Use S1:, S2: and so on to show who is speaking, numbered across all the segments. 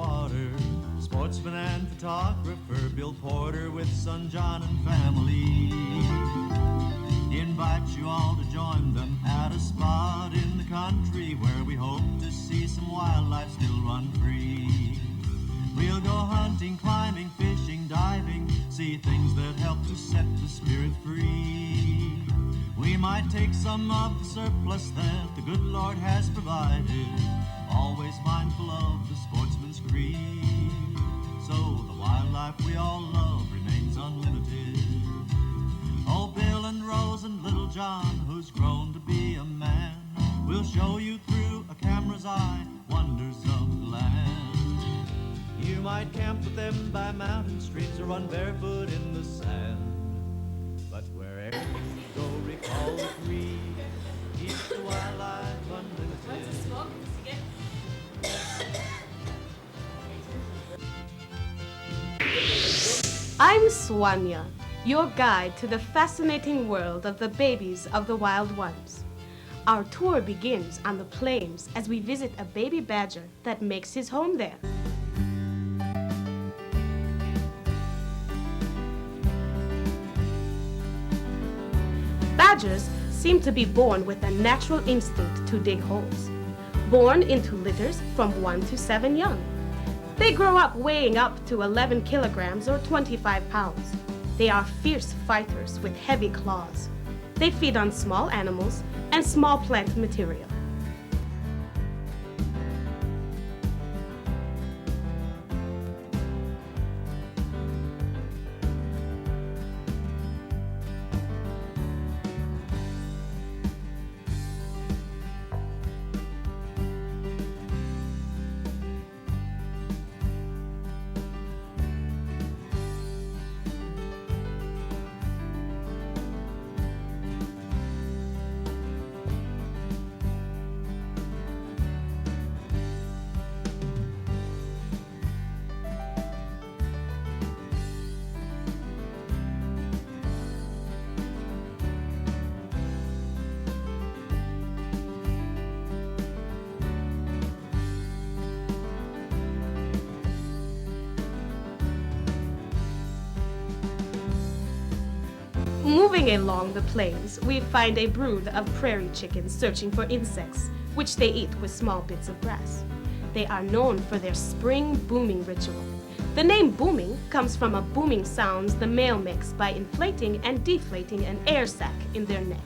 S1: water. Sportsman and photographer Bill Porter with son John and family invite you all to join them at a spot in the country where we hope to see some wildlife still run free. We'll go hunting, climbing, fishing, diving, see things that help to set the spirit free. We might take some of the surplus that the good Lord has provided, always mindful of the sportsman's creed. So the wildlife we all love remains unlimited. Oh, Bill and Rose and little John, who's grown to be a man, will show you through a camera's eye wonders of the land. You might camp with them by mountain streams or run barefoot in the sand. But wherever you go, recall the creed. Keep the wildlife unlimited.
S2: I'm Soigne, your guide to the fascinating world of the babies of the wild ones. Our tour begins on the plains as we visit a baby badger that makes his home there. Badgers seem to be born with a natural instinct to dig holes, born into litters from 1 to 7 young. They grow up weighing up to 11 kilograms or 25 pounds. They are fierce fighters with heavy claws. They feed on small animals and small plant material. Moving along the plains, we find a brood of prairie chickens searching for insects, which they eat with small bits of grass. They are known for their spring booming ritual. The name booming comes from a booming sounds the male makes by inflating and deflating an air sac in their neck.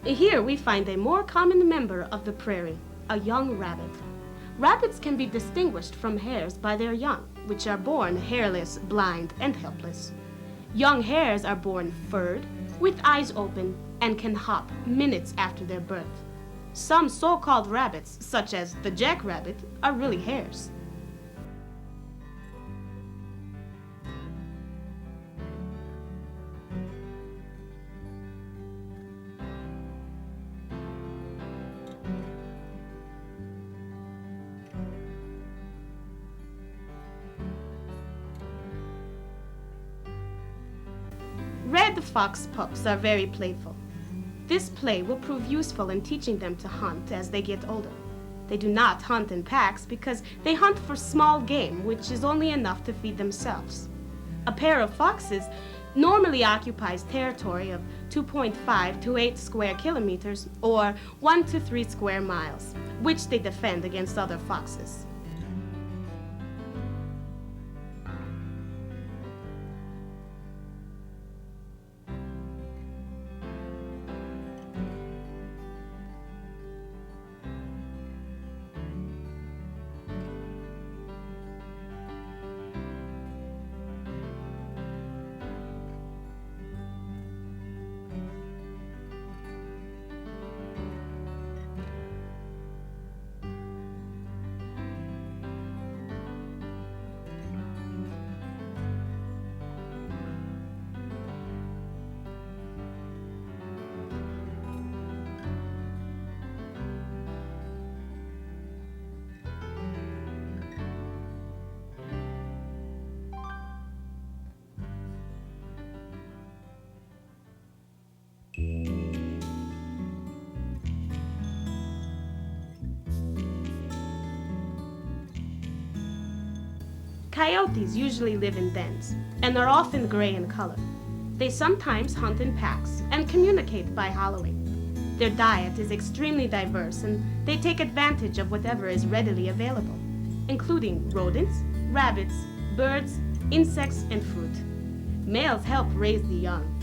S2: Here we find a more common member of the prairie, a young rabbit. Rabbits can be distinguished from hares by their young, which are born hairless, blind, and helpless. Young hares are born furred, with eyes open, and can hop minutes after their birth. Some so-called rabbits, such as the jackrabbit, are really hares. Red fox pups are very playful. This play will prove useful in teaching them to hunt as they get older. They do not hunt in packs because they hunt for small game, which is only enough to feed themselves. A pair of foxes normally occupies territory of 2.5 to 8 square kilometers or 1 to 3 square miles, which they defend against other foxes. Coyotes usually live in dens and are often gray in color. They sometimes hunt in packs and communicate by howling. Their diet is extremely diverse and they take advantage of whatever is readily available, including rodents, rabbits, birds, insects, and fruit. Males help raise the young.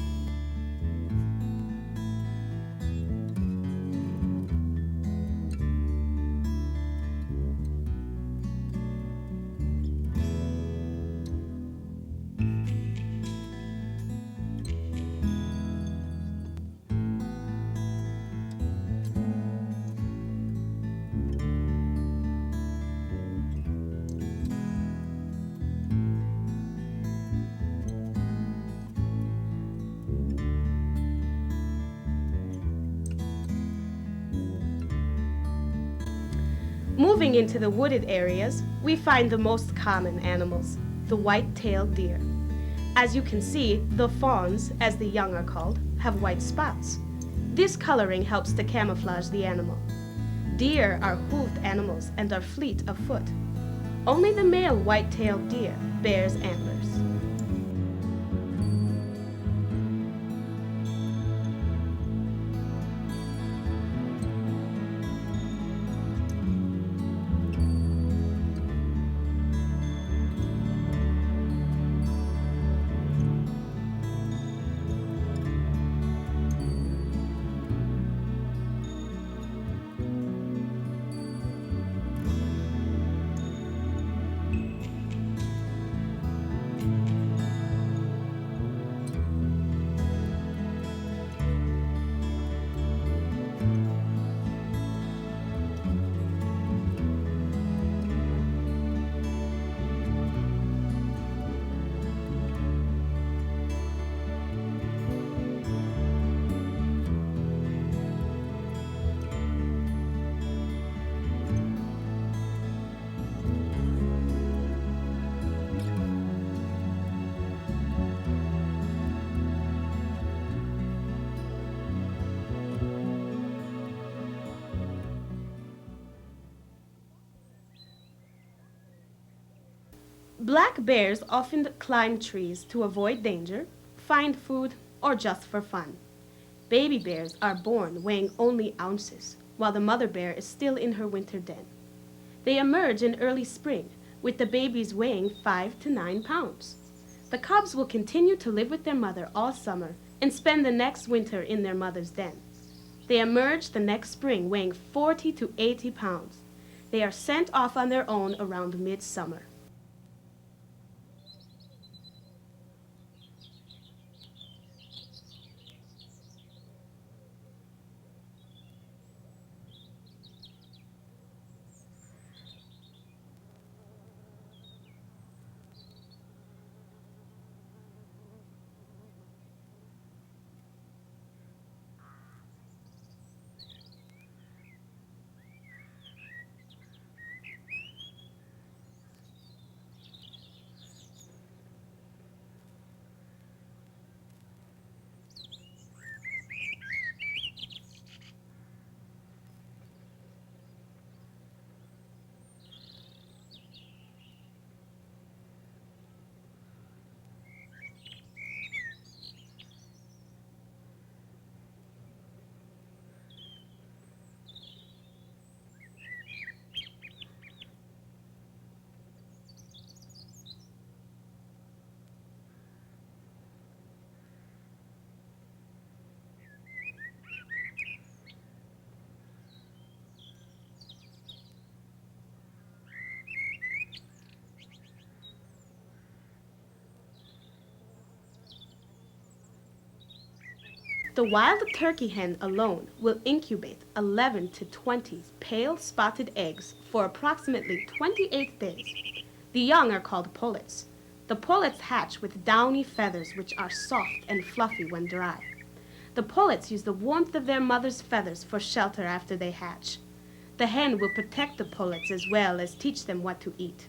S2: Moving into the wooded areas, we find the most common animals, the white-tailed deer. As you can see, the fawns, as the young are called, have white spots. This coloring helps to camouflage the animal. Deer are hoofed animals and are fleet of foot. Only the male white-tailed deer bears antlers. Black bears often climb trees to avoid danger, find food, or just for fun. Baby bears are born weighing only ounces, while the mother bear is still in her winter den. They emerge in early spring, with the babies weighing 5 to 9 pounds. The cubs will continue to live with their mother all summer and spend the next winter in their mother's den. They emerge the next spring weighing 40 to 80 pounds. They are sent off on their own around midsummer. The wild turkey hen alone will incubate 11 to 20 pale spotted eggs for approximately 28 days. The young are called pullets. The pullets hatch with downy feathers which are soft and fluffy when dry. The pullets use the warmth of their mother's feathers for shelter after they hatch. The hen will protect the pullets as well as teach them what to eat.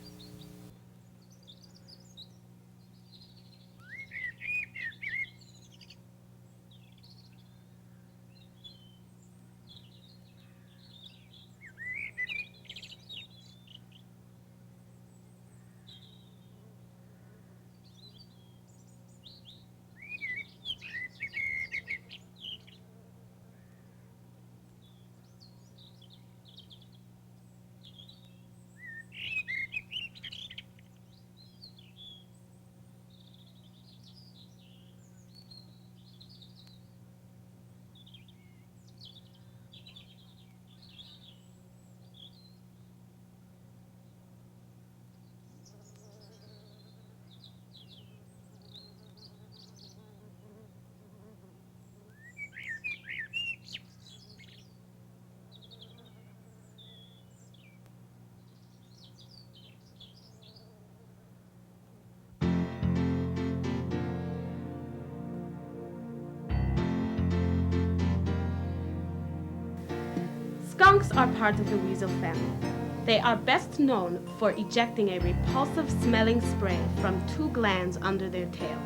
S2: Skunks are part of the weasel family. They are best known for ejecting a repulsive smelling spray from two glands under their tail.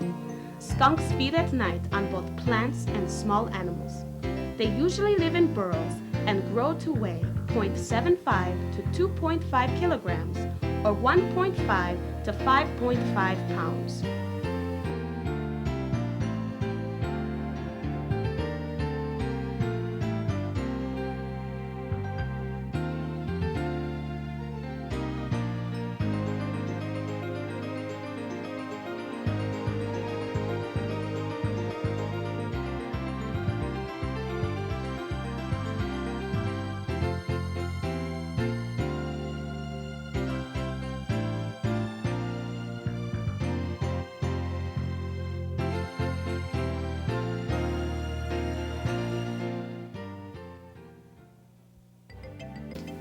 S2: Skunks feed at night on both plants and small animals. They usually live in burrows and grow to weigh 0.75 to 2.5 kilograms or 1.5 to 5.5 pounds.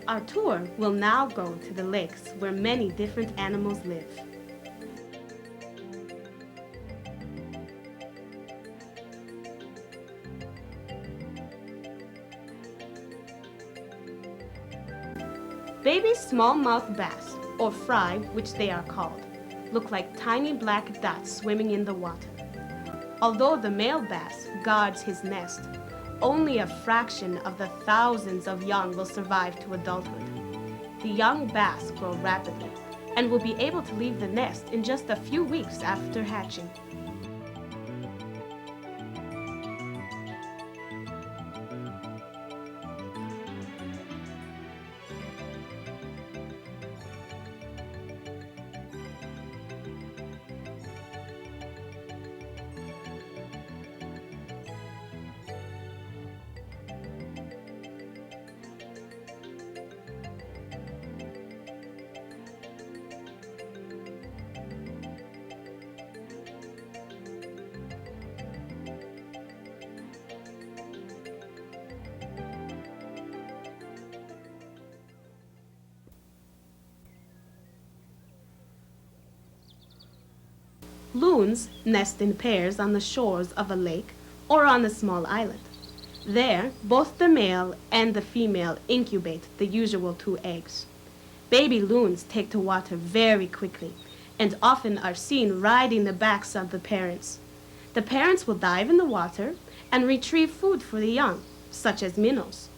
S2: Our tour will now go to the lakes where many different animals live. Baby smallmouth bass, or fry, which they are called, look like tiny black dots swimming in the water. Although the male bass guards his nest, only a fraction of the thousands of young will survive to adulthood. The young bass grow rapidly and will be able to leave the nest in just a few weeks after hatching. Loons nest in pairs on the shores of a lake or on a small island. There, both the male and the female incubate the usual 2 eggs. Baby loons take to water very quickly and often are seen riding the backs of the parents. The parents will dive in the water and retrieve food for the young, such as minnows.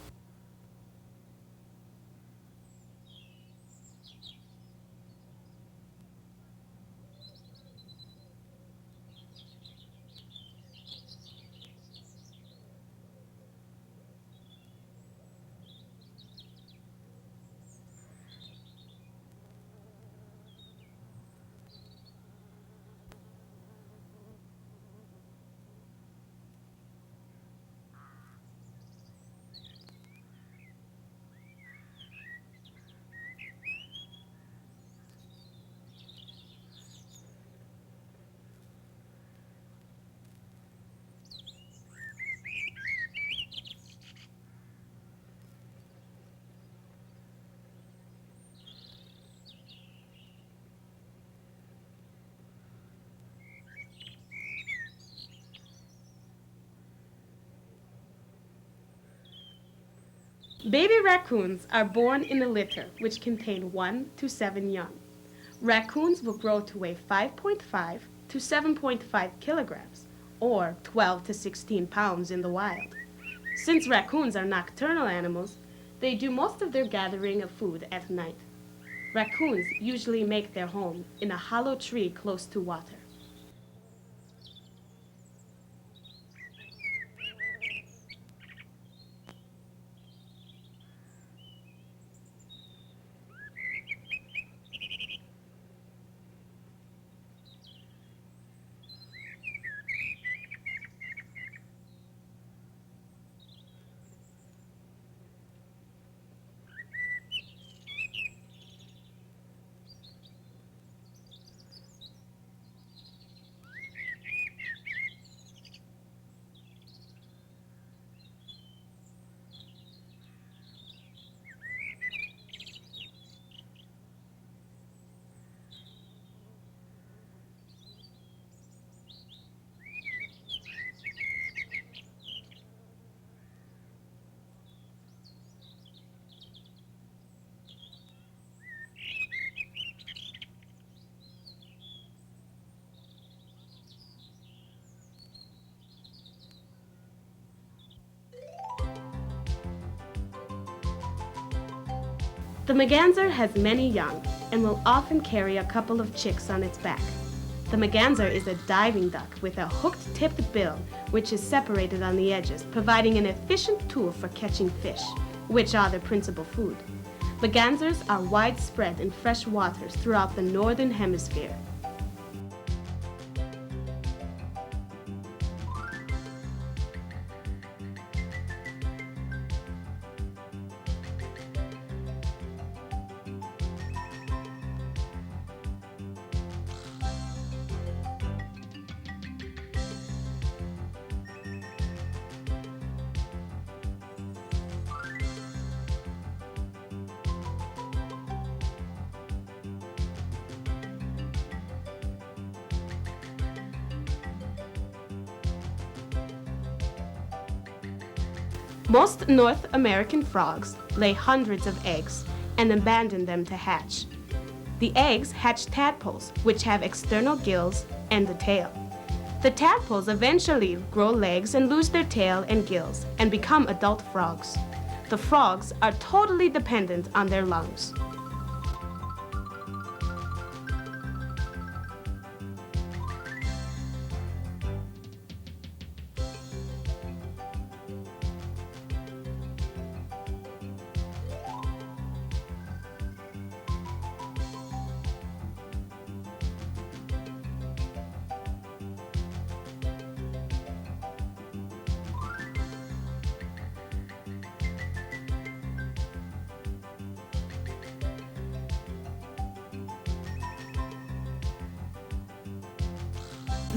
S2: Baby raccoons are born in a litter which contain 1 to 7 young. Raccoons will grow to weigh 5.5 to 7.5 kilograms, or 12 to 16 pounds in the wild. Since raccoons are nocturnal animals, they do most of their gathering of food at night. Raccoons usually make their home in a hollow tree close to water. The merganser has many young and will often carry a couple of chicks on its back. The merganser is a diving duck with a hooked-tipped bill which is separated on the edges, providing an efficient tool for catching fish, which are their principal food. Mergansers are widespread in fresh waters throughout the northern hemisphere. Most North American frogs lay hundreds of eggs and abandon them to hatch. The eggs hatch tadpoles, which have external gills and a tail. The tadpoles eventually grow legs and lose their tail and gills and become adult frogs. The frogs are totally dependent on their lungs.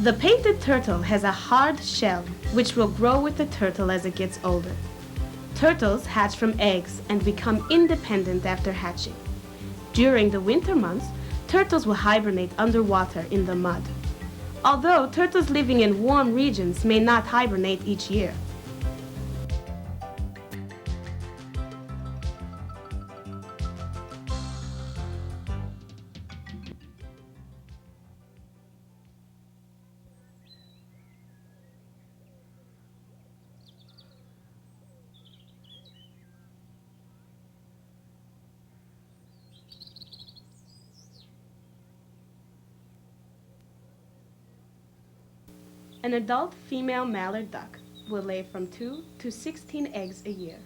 S2: The painted turtle has a hard shell which will grow with the turtle as it gets older. Turtles hatch from eggs and become independent after hatching. During the winter months, turtles will hibernate underwater in the mud. Although turtles living in warm regions may not hibernate each year. An adult female mallard duck will lay from 2 to 16 eggs a year.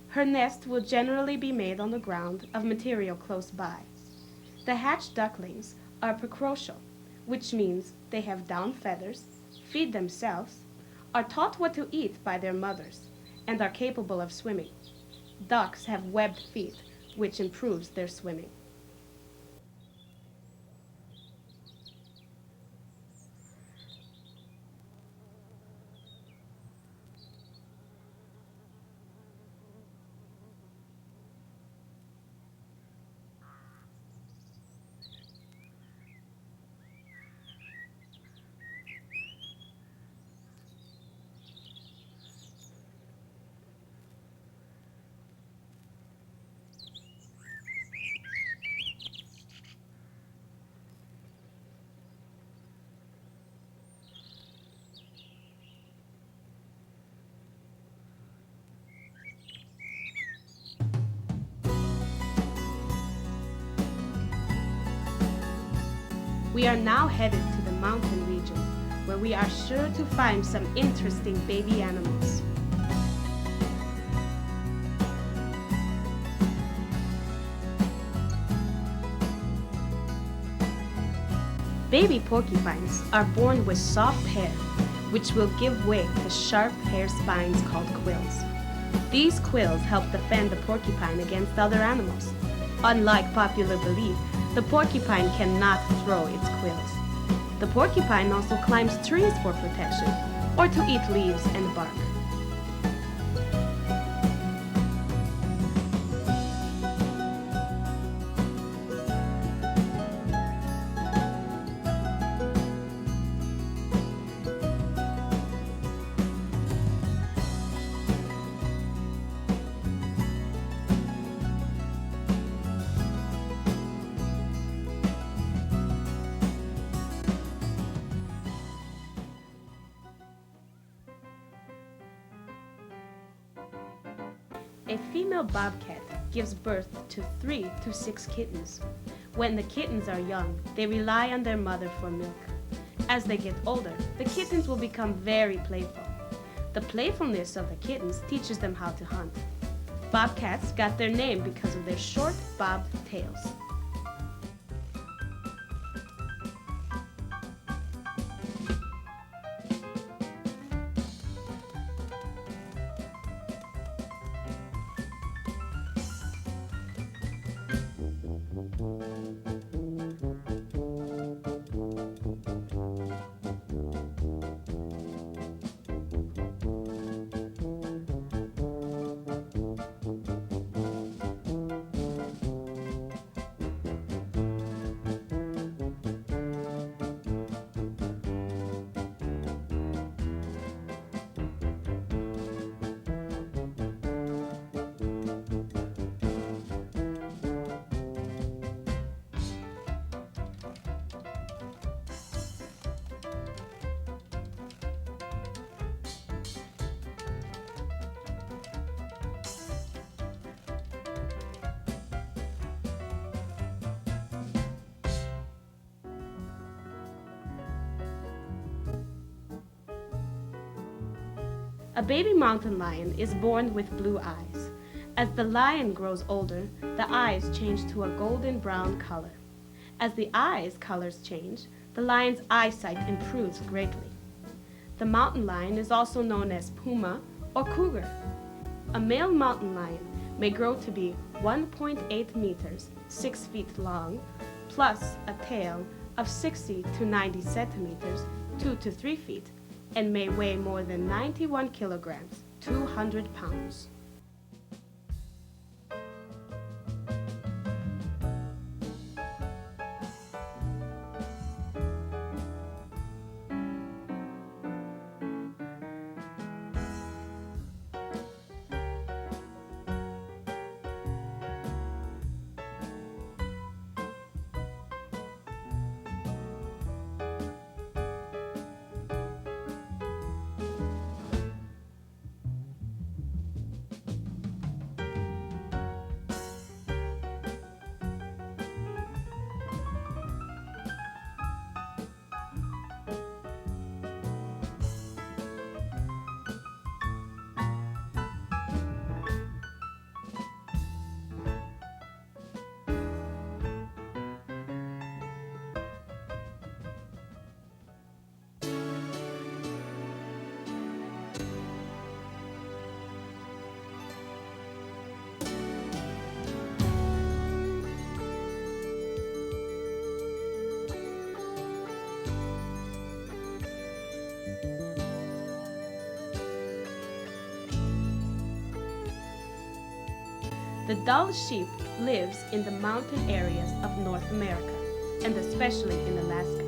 S2: Her nest will generally be made on the ground of material close by. The hatched ducklings are precocial, which means they have down feathers, feed themselves, are taught what to eat by their mothers, and are capable of swimming. Ducks have webbed feet, which improves their swimming. We are now headed to the mountain region, where we are sure to find some interesting baby animals. Baby porcupines are born with soft hair, which will give way to sharp hair spines called quills. These quills help defend the porcupine against other animals. Unlike popular belief, the porcupine cannot throw its quills. The porcupine also climbs trees for protection, or to eat leaves and bark. A female bobcat gives birth to 3 to 6 kittens. When the kittens are young, they rely on their mother for milk. As they get older, the kittens will become very playful. The playfulness of the kittens teaches them how to hunt. Bobcats got their name because of their short, bobbed tails. A baby mountain lion is born with blue eyes. As the lion grows older, the eyes change to a golden brown color. As the eyes' colors change, the lion's eyesight improves greatly. The mountain lion is also known as puma or cougar. A male mountain lion may grow to be 1.8 meters, 6 feet long, plus a tail of 60 to 90 centimeters, 2 to 3 feet, and may weigh more than 91 kilograms, 200 pounds. The Dall sheep lives in the mountain areas of North America, and especially in Alaska.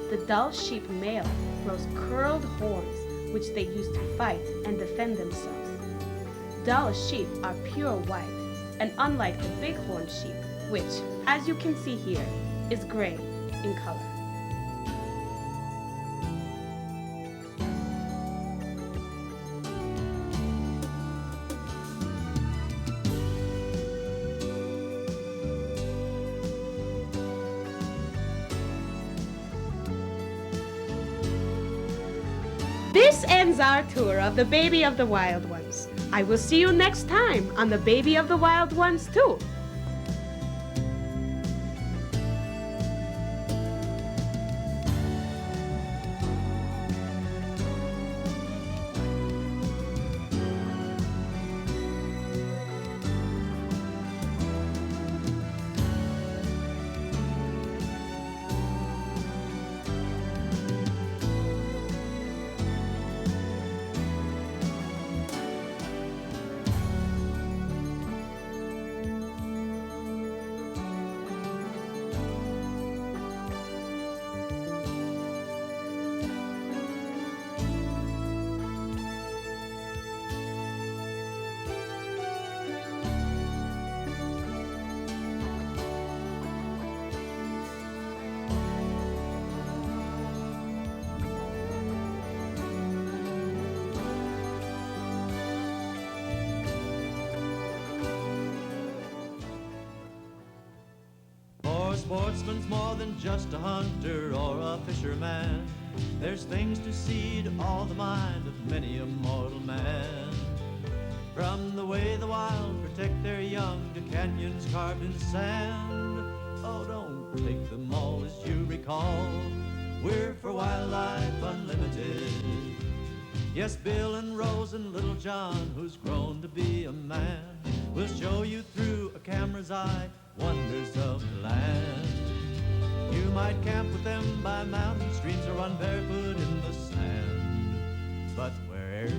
S2: The Dall sheep male grows curled horns, which they use to fight and defend themselves. Dall sheep are pure white, and unlike the bighorn sheep, which, as you can see here, is gray in color. This ends our tour of the Baby of the Wild Ones. I will see you next time on the Baby of the Wild Ones 2.
S1: sportsman's more than just a hunter or a fisherman. There's things to see to all the mind of many a mortal man. From the way the wild protect their young to canyons carved in sand. Oh, don't take them all as you recall. We're for Wildlife Unlimited. Yes, Bill and Rose and little John, who's grown to be a man, will show you through a camera's eye wonders of the land. You might camp with them by mountain streams or run barefoot in the sand, but where'er